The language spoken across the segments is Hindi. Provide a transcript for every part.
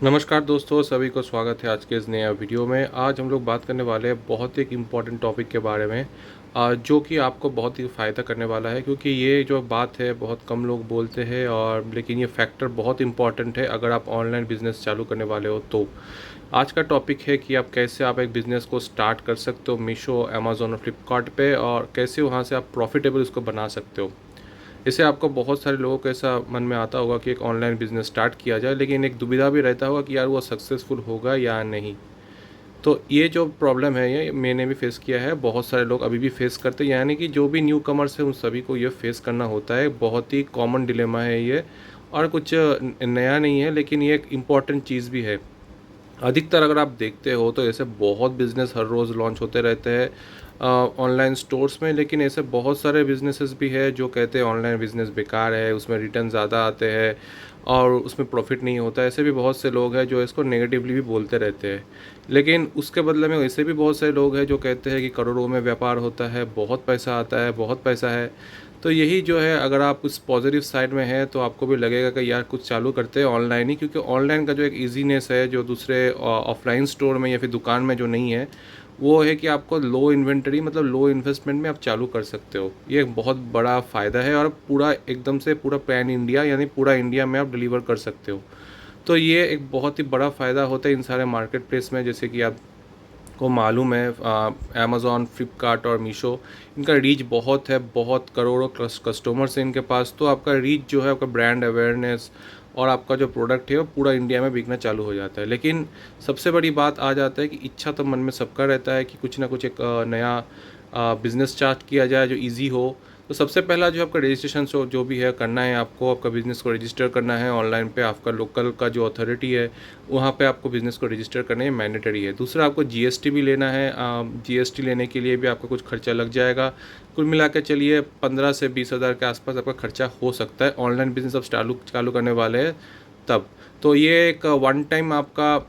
नमस्कार दोस्तों, सभी को स्वागत है आज के इस नए वीडियो में। आज हम लोग बात करने वाले हैं बहुत ही एक इम्पॉर्टेंट टॉपिक के बारे में, जो कि आपको बहुत ही फ़ायदा करने वाला है, क्योंकि ये जो बात है बहुत कम लोग बोलते हैं और लेकिन ये फैक्टर बहुत इम्पॉर्टेंट है अगर आप ऑनलाइन बिज़नेस चालू करने वाले हो तो। आज का टॉपिक है कि आप कैसे आप एक बिज़नेस को स्टार्ट कर सकते हो मीशो, अमेज़न और फ्लिपकार्ट पे, और कैसे वहाँ से आप प्रॉफिटेबल उसको बना सकते हो। इससे आपको बहुत सारे लोगों को ऐसा मन में आता होगा कि एक ऑनलाइन बिज़नेस स्टार्ट किया जाए, लेकिन एक दुविधा भी रहता होगा कि यार वो सक्सेसफुल होगा या नहीं। तो ये जो प्रॉब्लम है ये मैंने भी फेस किया है, बहुत सारे लोग अभी भी फेस करते हैं, यानी कि जो भी न्यू कमर्स है उन सभी को ये फेस करना होता है। बहुत ही कॉमन डिलेमा है ये, और कुछ नया नहीं है, लेकिन ये एक इम्पॉर्टेंट चीज़ भी है। अधिकतर अगर आप देखते हो तो ऐसे बहुत बिज़नेस हर रोज़ लॉन्च होते रहते हैं ऑनलाइन स्टोर्स में, लेकिन ऐसे बहुत सारे बिज़नेसेस भी है जो कहते हैं ऑनलाइन बिज़नेस बेकार है, उसमें रिटर्न ज़्यादा आते हैं और उसमें प्रॉफिट नहीं होता है। ऐसे भी बहुत से लोग हैं जो इसको नेगेटिवली भी बोलते रहते हैं, लेकिन उसके बदले में ऐसे भी बहुत सारे लोग हैं जो कहते हैं कि करोड़ों में व्यापार होता है, बहुत पैसा आता है, बहुत पैसा है। तो यही जो है, अगर आप उस पॉजिटिव साइड में हैं तो आपको भी लगेगा कि यार कुछ चालू करते हैं ऑनलाइन ही, क्योंकि ऑनलाइन का जो एक ईजीनेस है जो दूसरे ऑफलाइन स्टोर में या फिर दुकान में जो नहीं है, वो है कि आपको लो इन्वेंटरी मतलब लो इन्वेस्टमेंट में आप चालू कर सकते हो। ये एक बहुत बड़ा फ़ायदा है, और पूरा एकदम से पूरा पैन इंडिया यानी पूरा इंडिया में आप डिलीवर कर सकते हो। तो ये एक बहुत ही बड़ा फ़ायदा होता है इन सारे मार्केट प्लेस में। जैसे कि आप को मालूम है अमेज़ॉन, फ्लिपकार्ट और मीशो, इनका रीच बहुत है, बहुत करोड़ों कस्टमर्स हैं इनके पास। तो आपका रीच जो है, आपका ब्रांड अवेयरनेस और आपका जो प्रोडक्ट है वो पूरा इंडिया में बिकना चालू हो जाता है। लेकिन सबसे बड़ी बात आ जाता है कि इच्छा तो मन में सबका रहता है कि कुछ ना कुछ एक नया बिज़नेस स्टार्ट किया जाए जो ईजी हो। तो सबसे पहला जो आपका रजिस्ट्रेशन जो भी है करना है, आपको आपका बिज़नेस को रजिस्टर करना है ऑनलाइन पे। आपका लोकल का जो अथॉरिटी है वहाँ पे आपको बिज़नेस को रजिस्टर करने मैंडेटरी है। दूसरा, आपको जीएसटी भी लेना है। जीएसटी लेने के लिए भी आपका कुछ खर्चा लग जाएगा। कुल मिला के चलिए 15 से 20 हज़ार के आसपास आपका खर्चा हो सकता है ऑनलाइन बिज़नेस अब चालू चालू करने वाले हैं तब। तो ये एक वन टाइम आपका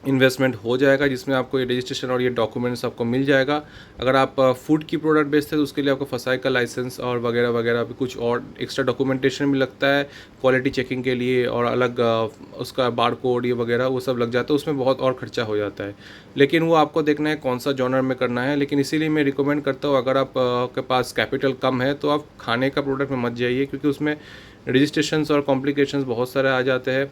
इन्वेस्टमेंट हो जाएगा, जिसमें आपको ये रजिस्ट्रेशन और ये डॉक्यूमेंट्स आपको मिल जाएगा। अगर आप फूड की प्रोडक्ट बेचते हैं तो उसके लिए आपको फसाई का लाइसेंस और वगैरह वगैरह भी कुछ और एक्स्ट्रा डॉक्यूमेंटेशन भी लगता है क्वालिटी चेकिंग के लिए, और अलग उसका बार कोड ये वगैरह वो सब लग जाता है, उसमें बहुत और ख़र्चा हो जाता है। लेकिन वो आपको देखना है कौन सा जॉनर में करना है। लेकिन इसीलिए मैं रिकमेंड करता हूँ, अगर आप के पास कैपिटल कम है तो आप खाने का प्रोडक्ट में मत जाइए, क्योंकि उसमें रजिस्ट्रेशंस और कॉम्प्लिकेशंस बहुत सारे आ जाते हैं।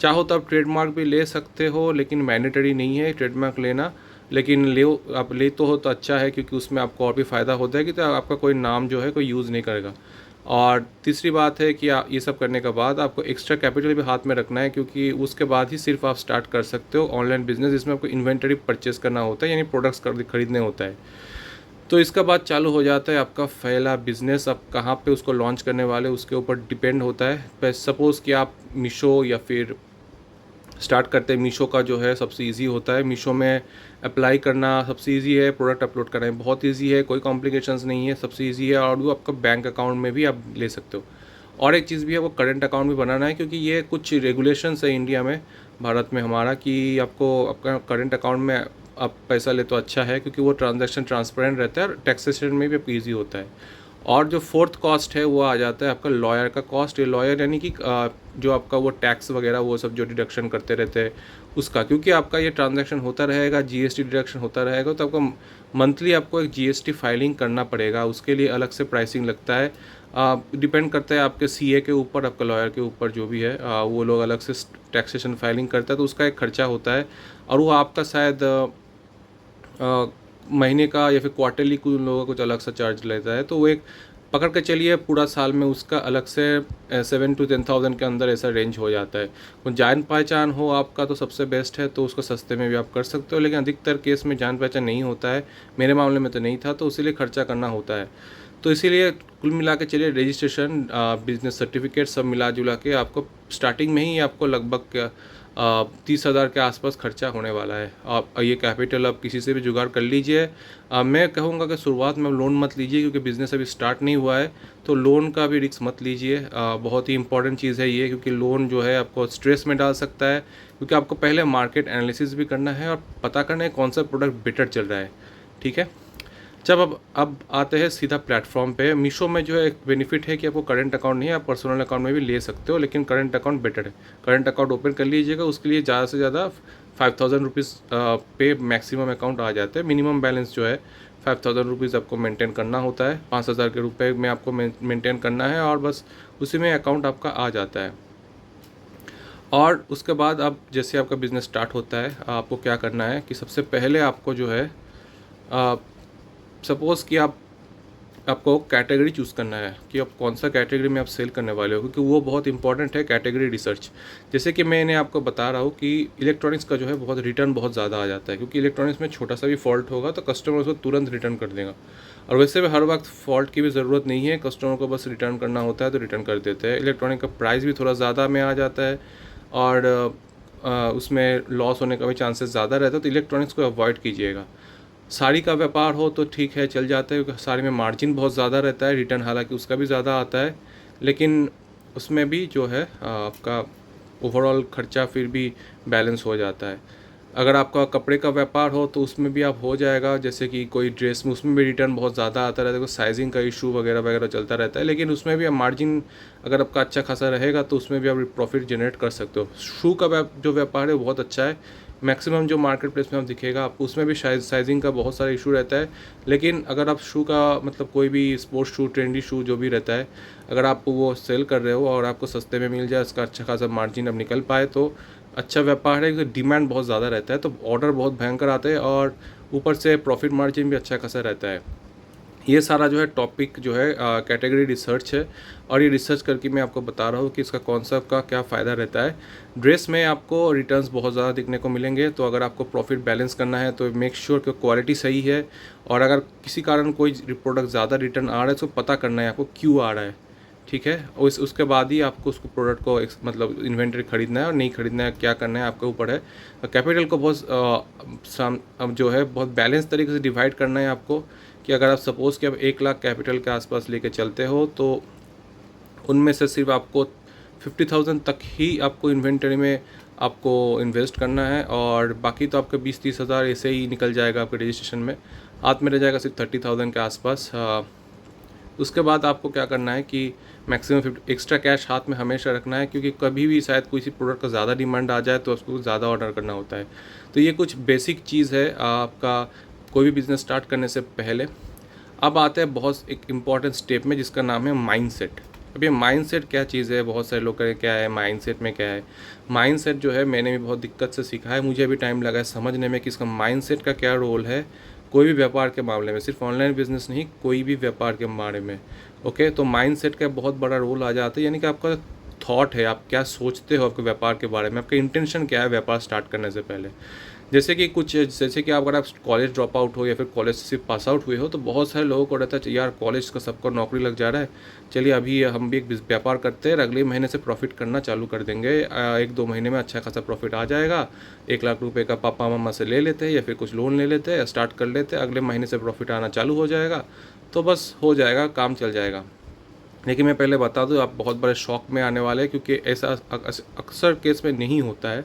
चाहो तो आप ट्रेडमार्क भी ले सकते हो, लेकिन मैंडेटरी नहीं है ट्रेडमार्क लेना। लेकिन ले आप ले तो हो तो अच्छा है, क्योंकि उसमें आपको और भी फ़ायदा होता है कि तो आपका कोई नाम जो है कोई यूज़ नहीं करेगा। और तीसरी बात है कि ये सब करने के बाद आपको एक्स्ट्रा कैपिटल भी हाथ में रखना है, क्योंकि उसके बाद ही सिर्फ आप स्टार्ट कर सकते हो ऑनलाइन बिज़नेस, जिसमें आपको इन्वेंटरी परचेस करना होता है, यानी प्रोडक्ट्स खरीदने होता है। तो इसका बाद चालू हो जाता है आपका पहला बिज़नेस। आप कहाँ पे उसको लॉन्च करने वाले उसके ऊपर डिपेंड होता है। सपोज़ कि आप मीशो या फिर स्टार्ट करते हैं। मीशो का जो है सबसे इजी होता है, मीशो में अप्लाई करना सबसे इजी है, प्रोडक्ट अपलोड करना बहुत इजी है, कोई कॉम्प्लिकेशंस नहीं है, सबसे इजी है। और वो आपका बैंक अकाउंट में भी आप ले सकते हो। और एक चीज़ भी है, वो करंट अकाउंट भी बनाना है, क्योंकि ये कुछ रेगुलेशंस है इंडिया में, भारत में हमारा, कि आपको आपका करंट अकाउंट में आप पैसा ले तो अच्छा है, क्योंकि वो ट्रांजैक्शन ट्रांसपेरेंट रहता है और टैक्सेशन में भी ईजी होता है। और जो फोर्थ कॉस्ट है वो आ जाता है आपका लॉयर का कॉस्ट। ये लॉयर यानी कि जो आपका वो टैक्स वगैरह वो सब जो डिडक्शन करते रहते हैं उसका, क्योंकि आपका ये ट्रांजैक्शन होता रहेगा, जीएसटी डिडक्शन होता रहेगा, तो आपको मंथली आपको एक जीएसटी फाइलिंग करना पड़ेगा। उसके लिए अलग से प्राइसिंग लगता है। डिपेंड करता है आपके सीए के ऊपर, आपका लॉयर के ऊपर, जो भी है वो लोग अलग से टैक्सेशन फाइलिंग करता है, तो उसका एक खर्चा होता है। और वो आपका शायद महीने का या फिर क्वार्टरली कुछ लोगों का कुछ अलग सा चार्ज लेता है। तो वो एक पकड़ के चलिए पूरा साल में उसका अलग से 7 to 10,000 के अंदर ऐसा रेंज हो जाता है। कुछ जान पहचान हो आपका तो सबसे बेस्ट है, तो उसको सस्ते में भी आप कर सकते हो। लेकिन अधिकतर केस में जान पहचान नहीं होता है, मेरे मामले में तो नहीं था, तो इसीलिए खर्चा करना होता है। तो इसीलिए कुल मिला के चलिए रजिस्ट्रेशन, बिजनेस सर्टिफिकेट सब मिला जुला के आपको स्टार्टिंग में ही आपको लगभग 30,000 के आसपास खर्चा होने वाला है। आप ये कैपिटल आप किसी से भी जुगाड़ कर लीजिए। मैं कहूँगा कि शुरुआत में लोन मत लीजिए, क्योंकि बिज़नेस अभी स्टार्ट नहीं हुआ है, तो लोन का भी रिस्क मत लीजिए। बहुत ही इंपॉर्टेंट चीज़ है ये, क्योंकि लोन जो है आपको स्ट्रेस में डाल सकता है, क्योंकि आपको पहले मार्केट एनालिसिस भी करना है और पता करना है कौन सा प्रोडक्ट बेटर चल रहा है। ठीक है, जब अब आते हैं सीधा प्लेटफॉर्म पे। मीशो में जो है एक बेनिफिट है कि आपको करंट अकाउंट नहीं है, आप पर्सनल अकाउंट में भी ले सकते हो, लेकिन करंट अकाउंट बेटर है। करंट अकाउंट ओपन कर लीजिएगा, उसके लिए ज़्यादा से ज़्यादा 5000 रुपीज़ पे मैक्सिमम अकाउंट आ जाते हैं। मिनिमम बैलेंस जो है 5000 रुपीज़ आपको मेंटेन करना होता है, 5000 के रुपये में आपको मेंटेन करना है, और बस उसी में अकाउंट आपका आ जाता है। और उसके बाद अब जैसे आपका बिज़नेस स्टार्ट होता है, आपको क्या करना है कि सबसे पहले आपको जो है सपोज़ कि आपको कैटेगरी चूज़ करना है कि आप कौन सा कैटेगरी में आप सेल करने वाले हो, क्योंकि वो बहुत इंपॉर्टेंट है कैटेगरी रिसर्च। जैसे कि मैंने आपको बता रहा हूँ कि इलेक्ट्रॉनिक्स का जो है बहुत रिटर्न बहुत ज़्यादा आ जाता है, क्योंकि इलेक्ट्रॉनिक्स में छोटा सा भी फॉल्ट होगा तो कस्टमर उसको तुरंत रिटर्न कर देगा। और वैसे भी हर वक्त फॉल्ट की भी ज़रूरत नहीं है, कस्टमर को बस रिटर्न करना होता है तो रिटर्न कर देते हैं। इलेक्ट्रॉनिक का प्राइस भी थोड़ा ज़्यादा में आ जाता है, और उसमें लॉस होने का भी चांसेस ज़्यादा रहता है, तो इलेक्ट्रॉनिक्स को अवॉइड कीजिएगा। साड़ी का व्यापार हो तो ठीक है, चल जाता है, क्योंकि साड़ी में मार्जिन बहुत ज़्यादा रहता है, रिटर्न हालांकि उसका भी ज़्यादा आता है, लेकिन उसमें भी जो है आपका ओवरऑल खर्चा फिर भी बैलेंस हो जाता है। अगर आपका कपड़े का व्यापार हो तो उसमें भी आप हो जाएगा, जैसे कि कोई ड्रेस में, उसमें भी रिटर्न बहुत ज़्यादा आता रहता है, साइजिंग का इशू वगैरह वगैरह चलता रहता है, लेकिन उसमें भी आप मार्जिन अगर आपका अच्छा खासा रहेगा तो उसमें भी आप प्रॉफिट जनरेट कर सकते हो। शू का जो व्यापार है वो बहुत अच्छा है, मैक्सिमम जो मार्केट प्लेस में आप दिखेगा आपको, उसमें भी साइजिंग का बहुत सारा इशू रहता है, लेकिन अगर आप शू का मतलब कोई भी स्पोर्ट्स शू, ट्रेंडी शू जो भी रहता है, अगर आप वो सेल कर रहे हो और आपको सस्ते में मिल जाए, उसका अच्छा खासा मार्जिन अब निकल पाए, तो अच्छा व्यापार है, क्योंकि डिमांड बहुत ज़्यादा रहता है, तो ऑर्डर बहुत भयंकर आते हैं, और ऊपर से प्रॉफिट मार्जिन भी अच्छा खासा रहता है। ये सारा जो है टॉपिक जो है कैटेगरी रिसर्च है, और ये रिसर्च करके मैं आपको बता रहा हूँ कि इसका कॉन्सेप्ट का क्या फ़ायदा रहता है। ड्रेस में आपको रिटर्न्स बहुत ज़्यादा दिखने को मिलेंगे, तो अगर आपको प्रॉफिट बैलेंस करना है तो मेक श्योर कि क्वालिटी सही है, और अगर किसी कारण कोई प्रोडक्ट ज़्यादा रिटर्न आ रहा है तो पता करना है आपको क्यों आ रहा है, ठीक है। उसके बाद ही आपको उसको प्रोडक्ट को मतलब इन्वेंटरी खरीदना है और नहीं खरीदना है, क्या करना है आपके ऊपर है। कैपिटल को अब जो है बहुत बैलेंस तरीके से डिवाइड करना है आपको, कि अगर आप सपोज़ कि अब 1 लाख कैपिटल के आसपास लेके चलते हो, तो उनमें से सिर्फ आपको 50,000 तक ही आपको इन्वेंटरी में आपको इन्वेस्ट करना है, और बाकी तो आपका 20-30 हज़ार ऐसे ही निकल जाएगा आपके रजिस्ट्रेशन में, हाथ में रह जाएगा सिर्फ 30,000 के आसपास। उसके बाद आपको क्या करना है कि मैक्सिमम 50 एक्स्ट्रा कैश हाथ में हमेशा रखना है, क्योंकि कभी भी शायद किसी प्रोडक्ट का ज़्यादा डिमांड आ जाए तो उसको ज़्यादा ऑर्डर करना होता है। तो ये कुछ बेसिक चीज़ है आपका कोई भी बिज़नेस स्टार्ट करने से पहले। अब आते हैं बहुत एक इम्पॉर्टेंट स्टेप में, जिसका नाम है माइंडसेट। अब ये माइंडसेट क्या चीज़ है, बहुत सारे लोग कहें क्या है माइंडसेट में, क्या है माइंडसेट जो है, मैंने भी बहुत दिक्कत से सीखा है, मुझे भी टाइम लगा है समझने में कि इसका माइंडसेट का क्या रोल है कोई भी व्यापार के मामले में, सिर्फ ऑनलाइन बिजनेस नहीं, कोई भी व्यापार के बारे में। ओके, तो माइंडसेट का बहुत बड़ा रोल आ जाता है, यानी कि आपका थॉट है, आप क्या सोचते हो आपके व्यापार के बारे में, आपका इंटेंशन क्या है व्यापार स्टार्ट करने से पहले। जैसे कि अगर आप कॉलेज ड्रॉप आउट हो या फिर कॉलेज से सिर्फ पास आउट हुए हो, तो बहुत सारे लोगों को रहता है यार कॉलेज का सबको नौकरी लग जा रहा है, चलिए अभी हम भी एक व्यापार करते हैं, अगले महीने से प्रॉफिट करना चालू कर देंगे, 1-2 महीने में अच्छा खासा प्रॉफिट आ जाएगा, 1 लाख रुपये का पापा मामा से ले लेते हैं या फिर कुछ लोन ले लेते हैं, स्टार्ट कर लेते हैं, अगले महीने से प्रॉफिट आना चालू हो जाएगा, तो बस हो जाएगा, काम चल जाएगा। लेकिन मैं पहले बता दूं, आप बहुत बड़े शॉक में आने वाले हैं, क्योंकि ऐसा अक्सर केस में नहीं होता है।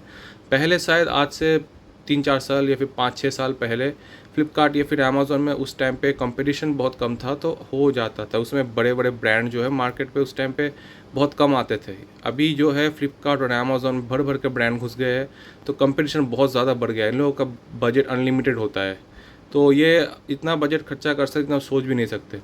पहले शायद आज से 3-4 साल या फिर 5-6 साल पहले फ्लिपकार्ट या फिर अमेज़ॉन में उस टाइम पे कंपटीशन बहुत कम था, तो हो जाता था, उसमें बड़े बड़े ब्रांड जो है मार्केट पे उस टाइम पे बहुत कम आते थे। अभी जो है फ्लिपकार्ट और अमेज़ॉन में भर भर के ब्रांड घुस गए हैं, तो कंपटीशन बहुत ज़्यादा बढ़ गया है, इन लोगों का बजट अनलिमिटेड होता है, तो ये इतना बजट खर्चा कर सकते, इतना सोच भी नहीं सकते,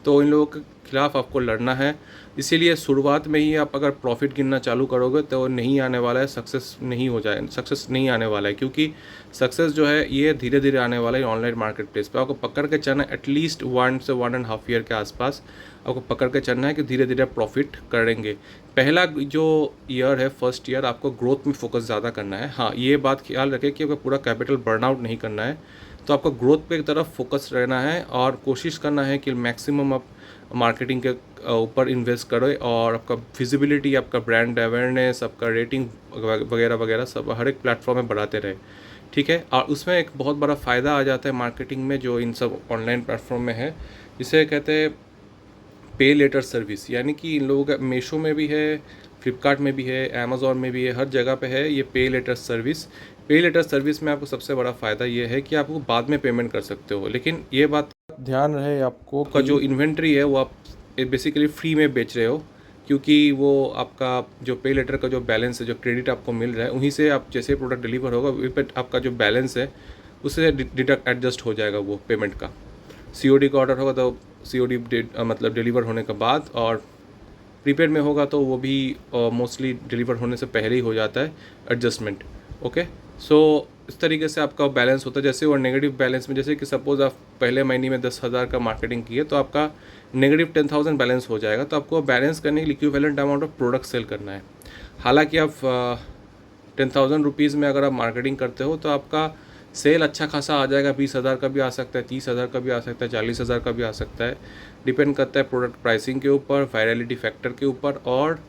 तो इन लोगों के खिलाफ़ आपको लड़ना है। इसीलिए शुरुआत में ही आप अगर प्रॉफिट गिनना चालू करोगे तो नहीं आने वाला है, सक्सेस नहीं आने वाला है, क्योंकि सक्सेस जो है ये धीरे धीरे आने वाला है ऑनलाइन मार्केट प्लेस पर। आपको पकड़ के चलना है, एटलीस्ट 1 से 1.5 ईयर के आसपास आपको पकड़ के चलना है कि धीरे धीरे प्रॉफिट करेंगे। पहला जो ईयर है, फर्स्ट ईयर, आपको ग्रोथ में फोकस ज़्यादा करना है। हाँ, ये बात ख्याल रखें कि आपको पूरा कैपिटल बर्न आउट नहीं करना है, तो आपको ग्रोथ पे की तरफ फोकस रहना है, और कोशिश करना है कि मैक्सिमम आप मार्केटिंग के ऊपर इन्वेस्ट करें, और आपका विजिबिलिटी, आपका ब्रांड अवेयरनेस, आपका रेटिंग वगैरह वगैरह सब हर एक प्लेटफॉर्म में बढ़ाते रहे, ठीक है। और उसमें एक बहुत बड़ा फ़ायदा आ जाता है मार्केटिंग में, जो इन सब ऑनलाइन प्लेटफॉर्म में है, जिसे कहते हैं पे लेटर सर्विस। यानी कि इन लोगों का मीशो में भी है, फ्लिपकार्ट में भी है, अमेज़ॉन में भी है, हर जगह पे है ये पे लेटर सर्विस। पे लेटर सर्विस में आपको सबसे बड़ा फ़ायदा ये है कि आप वो बाद में पेमेंट कर सकते हो, लेकिन ये बात ध्यान रहे आपको का जो इन्वेंट्री है वो आप बेसिकली फ्री में बेच रहे हो, क्योंकि वो आपका जो पे लेटर का जो बैलेंस है, जो क्रेडिट आपको मिल रहा है, उन्हीं से आप जैसे प्रोडक्ट डिलीवर होगा वहीं पर आपका जो बैलेंस है उससे डिडक्ट एडजस्ट हो जाएगा वो पेमेंट का। सीओडी का ऑर्डर होगा तो सीओडी मतलब डिलीवर होने के बाद, और प्रीपेड में होगा तो वो भी मोस्टली डिलीवर होने से पहले ही हो जाता है एडजस्टमेंट। ओके, सो इस तरीके से आपका बैलेंस होता है। जैसे और नेगेटिव बैलेंस में, जैसे कि सपोज़ आप पहले महीने में 10,000 का मार्केटिंग किए तो आपका नेगेटिव 10,000 बैलेंस हो जाएगा। तो आपको बैलेंस करने के लिए equivalent amount of product sale करना है। हालांकि आप 10,000 रुपीज़ में अगर आप मार्केटिंग करते हो तो आपका सेल अच्छा खासा आ जाएगा। 20,000 का भी आ सकता है, 30,000 का भी आ सकता है, 40,000 का भी आ सकता है। डिपेंड करता है प्रोडक्ट प्राइसिंग के ऊपर, वायरलिटी फैक्टर के ऊपर, और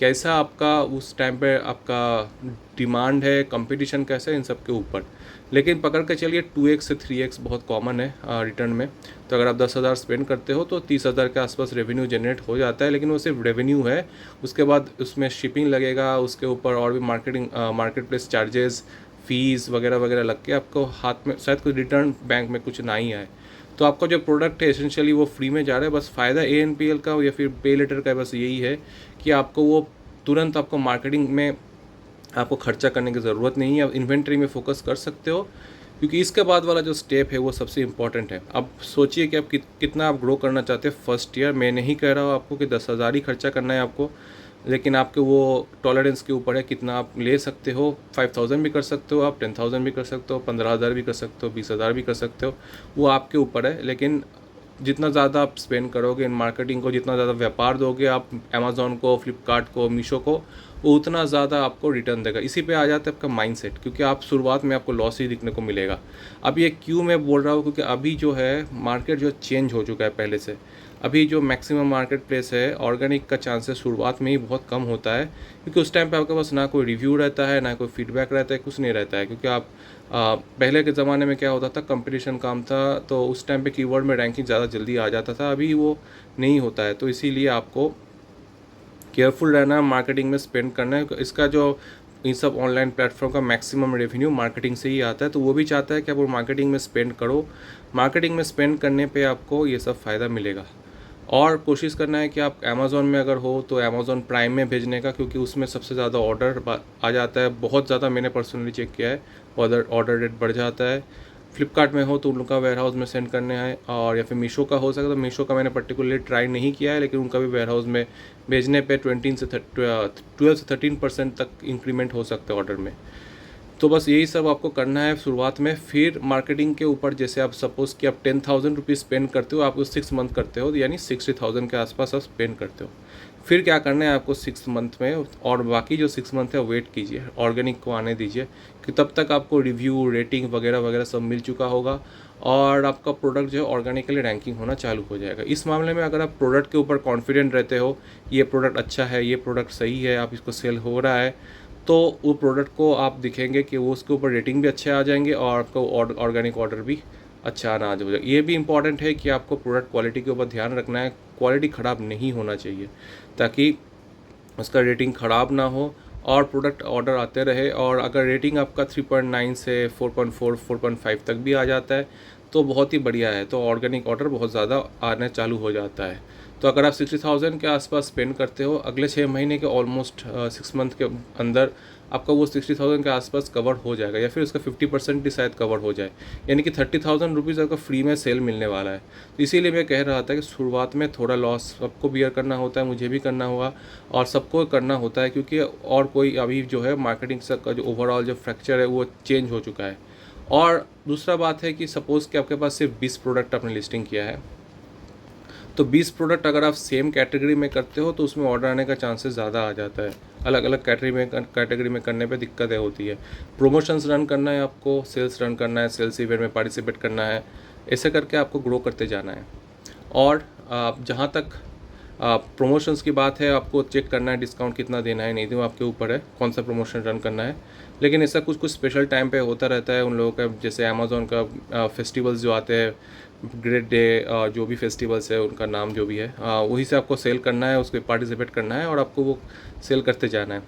कैसा आपका उस टाइम पे आपका डिमांड है, कंपटीशन कैसा है, इन सब के ऊपर। लेकिन पकड़ के चलिए 2x से 3x बहुत कॉमन है रिटर्न में। तो अगर आप 10,000 स्पेंड करते हो तो 30,000 के आसपास रेवेन्यू जनरेट हो जाता है। लेकिन वो सिर्फ रेवेन्यू है, उसके बाद उसमें शिपिंग लगेगा, उसके ऊपर और भी मार्केट प्लेस चार्जेस, फीस वगैरह वगैरह लग के आपको हाथ में शायद कोई रिटर्न बैंक में कुछ ना ही आए। तो आपका जो प्रोडक्ट है एसेंशियली वो फ्री में जा रहा है। बस फ़ायदा ANPL का या फिर पे लेटर का बस यही है कि आपको वो तुरंत आपको मार्केटिंग में आपको खर्चा करने की ज़रूरत नहीं है। आप इन्वेंट्री में फोकस कर सकते हो, क्योंकि इसके बाद वाला जो स्टेप है वो सबसे इम्पॉर्टेंट है। अब सोचिए कि आप कितना आप ग्रो करना चाहते हैं फर्स्ट ईयर। मैं नहीं कह रहा हूँ आपको कि 10,000 ही खर्चा करना है आपको, लेकिन आपके वो टॉलरेंस के ऊपर है कितना आप ले सकते हो। 5,000 भी कर सकते हो आप, 10,000 भी कर सकते हो, 15,000 भी कर सकते हो, 20,000 भी कर सकते हो, वो आपके ऊपर है। लेकिन जितना ज़्यादा आप स्पेंड करोगे इन मार्केटिंग को, जितना ज़्यादा व्यापार दोगे आप अमेज़ॉन को, फ्लिपकार्ट को, मीशो को, वो उतना ज़्यादा आपको रिटर्न देगा। इसी पे आ जाता है आपका माइंडसेट, क्योंकि आप शुरुआत में आपको लॉस ही दिखने को मिलेगा। अब ये क्यों मैं बोल रहा हूँ, क्योंकि अभी जो है मार्केट जो चेंज हो चुका है पहले से। अभी जो मैक्सिमम मार्केट प्लेस है, ऑर्गेनिक का चांसेस शुरुआत में ही बहुत कम होता है, क्योंकि उस टाइम पे आपके पास ना कोई रिव्यू रहता है, ना कोई फीडबैक रहता है, कुछ नहीं रहता है। क्योंकि आप पहले के ज़माने में क्या होता था, कंपटीशन काम था, तो उस टाइम पे कीवर्ड में रैंकिंग ज़्यादा जल्दी आ जाता था। अभी वो नहीं होता है, तो इसीलिए आपको केयरफुल रहना है, मार्केटिंग में स्पेंड करना है। इसका जो इन सब ऑनलाइन प्लेटफॉर्म का मैक्सिमम रेवेन्यू मार्केटिंग से ही आता है, तो वो भी चाहता है कि आप वो मार्केटिंग में स्पेंड करो। मार्केटिंग में स्पेंड करने पे आपको ये सब फ़ायदा मिलेगा। और कोशिश करना है कि आप अमेज़ॉन में अगर हो तो अमेज़ॉन प्राइम में भेजने का, क्योंकि उसमें सबसे ज़्यादा ऑर्डर आ जाता है। बहुत ज़्यादा मैंने पर्सनली चेक किया है, ऑर्डर रेट बढ़ जाता है। फ्लिपकार्ट में हो तो उनका वेयर हाउस में सेंड करने हैं, और या फिर मीशो का हो सके तो मीशो का मैंने पर्टिकुलरली ट्राई नहीं किया है, लेकिन उनका भी वेयर हाउस में भेजने पे 12 से 13% तक इंक्रीमेंट हो सकता है ऑर्डर में। तो बस यही सब आपको करना है शुरुआत में। फिर मार्केटिंग के ऊपर, जैसे आप सपोज़ कि आप 10,000 रुपीज़ स्पेंड करते हो, आप उस 6 मंथ करते हो, यानी 60,000 के आसपास आप स्पेंड करते हो। फिर क्या करना है आपको 6 मंथ में, और बाकी जो 6 मंथ है वेट कीजिए, ऑर्गेनिक को आने दीजिए, कि तब तक आपको रिव्यू, रेटिंग वगैरह वगैरह सब मिल चुका होगा, और आपका प्रोडक्ट जो है ऑर्गेनिकली रैंकिंग होना चालू हो जाएगा। इस मामले में अगर आप प्रोडक्ट के ऊपर कॉन्फिडेंट रहते हो, ये प्रोडक्ट अच्छा है, ये प्रोडक्ट सही है, आप इसको सेल हो रहा है, तो वो प्रोडक्ट को आप दिखेंगे कि वो उसके ऊपर रेटिंग भी अच्छे आ जाएंगे, और आपको ऑर्गेनिक ऑर्डर भी अच्छा आना आ जाएगा। ये भी इंपॉर्टेंट है कि आपको प्रोडक्ट क्वालिटी के ऊपर ध्यान रखना है। क्वालिटी ख़राब नहीं होना चाहिए, ताकि उसका रेटिंग ख़राब ना हो और प्रोडक्ट ऑर्डर आते रहे। और अगर रेटिंग आपका 3.9 से 4.4, 4.5 तक भी आ जाता है तो बहुत ही बढ़िया है, तो ऑर्गेनिक ऑर्डर बहुत ज़्यादा आना चालू हो जाता है। तो अगर आप 60,000 के आसपास स्पेंड करते हो, अगले 6 महीने के ऑलमोस्ट 6 मंथ के अंदर आपका वो 60,000 के आसपास कवर हो जाएगा, या फिर उसका 50% भी शायद कवर हो जाए, यानी कि 30,000 रुपीज़ आपका फ्री में सेल मिलने वाला है। तो इसीलिए मैं कह रहा था कि शुरुआत में थोड़ा लॉस सबको बियर करना होता है, मुझे भी करना होगा और सबको करना होता है, क्योंकि और कोई अभी जो है मार्केटिंग का जो ओवरऑल जो फ्रैक्चर है वो चेंज हो चुका है। और दूसरा बात है कि सपोज़ कि आपके पास सिर्फ 20 प्रोडक्ट आपने लिस्टिंग किया है, तो 20 प्रोडक्ट अगर आप सेम कैटेगरी में करते हो तो उसमें ऑर्डर आने का चांसेस ज़्यादा आ जाता है। अलग अलग कैटेगरी में करने पे दिक्कतें होती है। प्रमोशंस रन करना है आपको, सेल्स रन करना है, सेल्स इवेंट में पार्टिसिपेट करना है, ऐसे करके आपको ग्रो करते जाना है। और जहाँ तक प्रमोशंस की बात है, आपको चेक करना है डिस्काउंट कितना देना है, नहीं देना आपके ऊपर है, कौन सा प्रमोशन रन करना है। लेकिन ऐसा कुछ कुछ स्पेशल टाइम पे होता रहता है उन लोगों का, जैसे अमेज़ॉन का फेस्टिवल्स जो आते हैं, ग्रेट डे, जो भी फेस्टिवल्स है उनका नाम जो भी है, वही से आपको सेल करना है, उसको पार्टिसिपेट करना है और आपको वो सेल करते जाना है।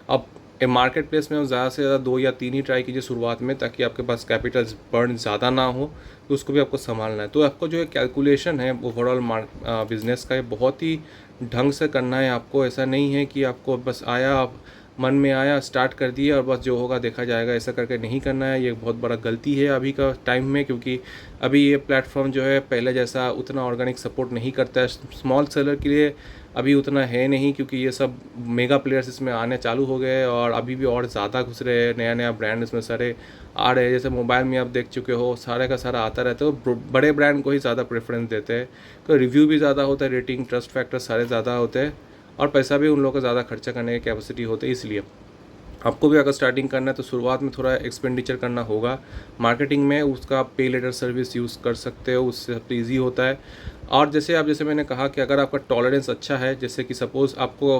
अब मार्केट प्लेस में ज़्यादा से ज़्यादा 2 या 3 ही ट्राई कीजिए शुरुआत में, ताकि आपके पास कैपिटल बर्न ज़्यादा ना हो, तो उसको भी आपको संभालना है। तो आपको जो है कैलकुलेशन है ओवरऑल बिज़नेस का, ये बहुत ही ढंग से करना है आपको। ऐसा नहीं है कि आपको बस आया, आप मन में आया स्टार्ट कर दिए और बस जो होगा देखा जाएगा, ऐसा करके नहीं करना है। ये बहुत बड़ा गलती है अभी का टाइम में, क्योंकि अभी ये प्लेटफॉर्म जो है पहले जैसा उतना ऑर्गेनिक सपोर्ट नहीं करता है स्मॉल सेलर के लिए, अभी उतना है नहीं, क्योंकि ये सब मेगा प्लेयर्स इसमें आने चालू हो गए हैं और अभी भी और ज़्यादा घुस रहे हैं। नया नया ब्रांड इसमें सारे आ रहे हैं, जैसे मोबाइल में आप देख चुके हो सारे का सारा आता रहता है। तो बड़े ब्रांड को ही ज़्यादा प्रेफरेंस देते हैं, तो रिव्यू भी ज़्यादा होता है, रेटिंग ट्रस्ट फैक्टर सारे ज़्यादा होते हैं और पैसा भी उन लोगों का ज़्यादा खर्चा करने की कैपेसिटी होती है। इसलिए आपको भी अगर स्टार्टिंग करना है तो शुरुआत में थोड़ा एक्सपेंडिचर करना होगा मार्केटिंग में। उसका आप पे लेटर सर्विस यूज़ कर सकते हो, उससे सब ईजी होता है। और जैसे मैंने कहा कि अगर आपका टॉलरेंस अच्छा है, जैसे कि सपोज़ आपको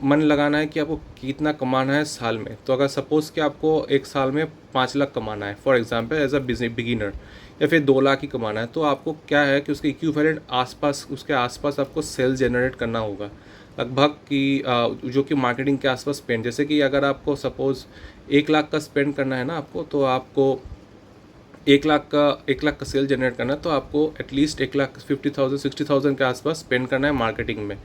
मन लगाना है कि आपको कितना कमाना है साल में, तो अगर सपोज़ कि आपको एक साल में 5 लाख कमाना है for example as a beginner, या फिर 2 लाख ही कमाना है, तो आपको क्या है कि उसके इक्विवेलेंट आसपास, उसके आसपास आपको सेल्स जनरेट करना होगा लगभग कि जो कि मार्केटिंग के आसपास स्पेंड, जैसे कि अगर आपको सपोज़ 1 लाख का स्पेंड करना है ना आपको, तो आपको 1 लाख का सेल जनरेट करना है, तो आपको एटलीस्ट 1,50,000 60,000 के आसपास स्पेंड करना है मार्केटिंग में।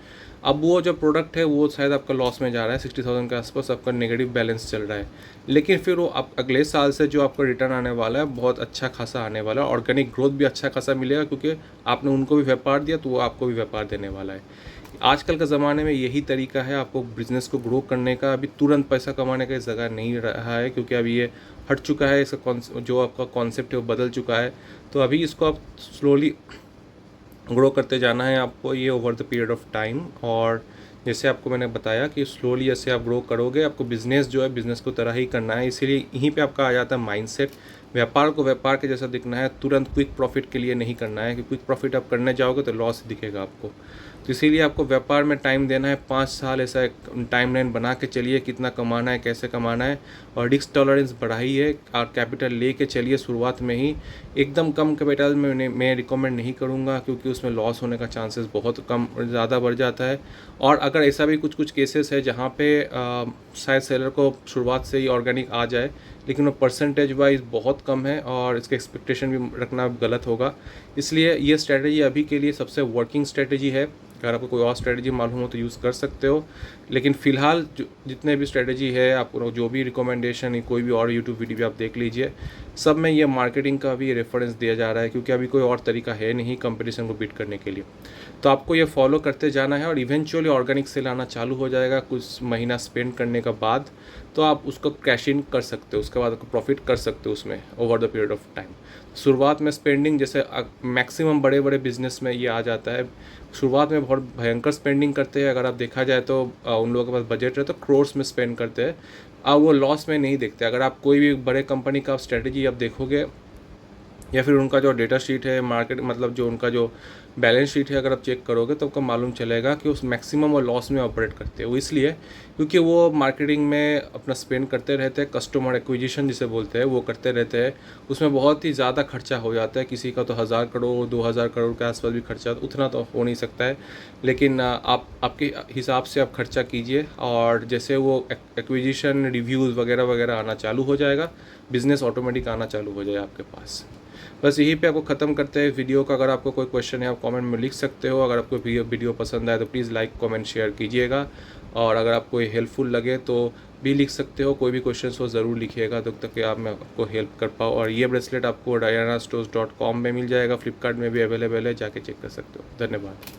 अब वो जो प्रोडक्ट है वो शायद आपका लॉस में जा रहा है, 60,000 के आसपास आपका नेगेटिव बैलेंस चल रहा है, लेकिन फिर वो आप अगले साल से जो आपका रिटर्न आने वाला है बहुत अच्छा खासा आने वाला है, ऑर्गेनिक ग्रोथ भी अच्छा खासा मिलेगा, क्योंकि आपने उनको भी व्यापार दिया तो वो आपको भी व्यापार देने वाला है। आजकल के ज़माने में यही तरीका है आपको बिज़नेस को ग्रो करने का। अभी तुरंत पैसा कमाने का जगह नहीं रहा है, क्योंकि अभी ये हट चुका है, इसका जो आपका कॉन्सेप्ट है वो बदल चुका है। तो अभी इसको आप स्लोली ग्रो करते जाना है आपको, ये over the period of time. और जैसे आपको मैंने बताया कि स्लोली जैसे आप ग्रो करोगे, आपको बिज़नेस जो है बिज़नेस को तरह ही करना है। इसीलिए यहीं पे आपका आ जाता है माइंडसेट। व्यापार को व्यापार के जैसा दिखना है, तुरंत क्विक प्रॉफिट के लिए नहीं करना है, कि क्विक प्रॉफिट आप करने जाओगे तो लॉस दिखेगा आपको। तो इसीलिए आपको व्यापार में टाइम देना है, 5 साल ऐसा एक टाइमलाइन बना के चलिए, कितना कमाना है, कैसे कमाना है, और रिस्क टॉलरेंस बढ़ाइए और कैपिटल ले के चलिए शुरुआत में ही। एकदम कम कैपिटल में मैं रिकमेंड नहीं करूँगा, क्योंकि उसमें लॉस होने का चांसेस बहुत कम ज़्यादा बढ़ जाता है। और अगर ऐसा भी कुछ केसेस है जहाँ पे शायद सेलर को शुरुआत से ही ऑर्गेनिक आ जाए, लेकिन वो परसेंटेज वाइज बहुत कम है और इसके एक्सपेक्टेशन भी रखना गलत होगा। इसलिए ये स्ट्रेटजी अभी के लिए सबसे वर्किंग स्ट्रेटजी है। अगर आपको कोई और स्ट्रेटजी मालूम हो तो यूज़ कर सकते हो, लेकिन फ़िलहाल जितने भी स्ट्रेटजी है, आपको जो भी रिकमेंडेशन है, कोई भी और यूट्यूब वीडियो भी आप देख लीजिए, सब में ये मार्केटिंग का भी रेफरेंस दिया जा रहा है, क्योंकि अभी कोई और तरीका है नहीं कंपटीशन को बीट करने के लिए। तो आपको ये फॉलो करते जाना है और इवेंचुअली ऑर्गेनिक सेल आना चालू हो जाएगा कुछ महीना स्पेंड करने का बाद, तो आप उसको कैश इन कर सकते हो, उसके बाद आपको प्रॉफिट कर सकते हो उसमें over the period of time. शुरुआत में स्पेंडिंग जैसे मैक्सिमम बड़े बड़े बिजनेस में ये आ जाता है, शुरुआत में बहुत भयंकर स्पेंडिंग करते हैं। अगर आप देखा जाए तो उन लोगों के पास बजट है तो क्रोर्स में स्पेंड करते हैं, अब वो लॉस में नहीं देखते। अगर आप कोई भी बड़े कंपनी का स्ट्रेटजी आप देखोगे, या फिर उनका जो डेटा शीट है मार्केट, मतलब जो उनका जो बैलेंस शीट है, अगर आप चेक करोगे तो आपको मालूम चलेगा कि उस मैक्सिमम और लॉस में ऑपरेट करते हैं। वो इसलिए क्योंकि वो मार्केटिंग में अपना स्पेंड करते रहते हैं, कस्टमर एक्विजिशन जिसे बोलते हैं वो करते रहते हैं, उसमें बहुत ही ज़्यादा खर्चा हो जाता है। किसी का तो 1000 करोड़ 2000 करोड़ के आसपास भी खर्चा, उतना तो हो नहीं सकता है, लेकिन आप आपके हिसाब से आप खर्चा कीजिए, और जैसे वो एक्विजिशन रिव्यूज़ वगैरह वगैरह आना चालू हो जाएगा, बिज़नेस ऑटोमेटिक आना चालू हो जाएगा आपके पास। बस यहीं पे आपको ख़त्म करते हैं वीडियो का। अगर आपको कोई क्वेश्चन है आप कमेंट में लिख सकते हो। अगर आपको वीडियो पसंद आए तो प्लीज़ लाइक कमेंट शेयर कीजिएगा, और अगर आपको ये हेल्पफुल लगे तो भी लिख सकते हो। कोई भी क्वेश्चन हो ज़रूर लिखिएगा, तब तक कि आप मैं आपको हेल्प कर पाऊँ। और ये ब्रेसलेट आपको dianastores.com में मिल जाएगा, फ्लिपकार्ट में भी अवेलेबल है, जाके चेक कर सकते हो। धन्यवाद।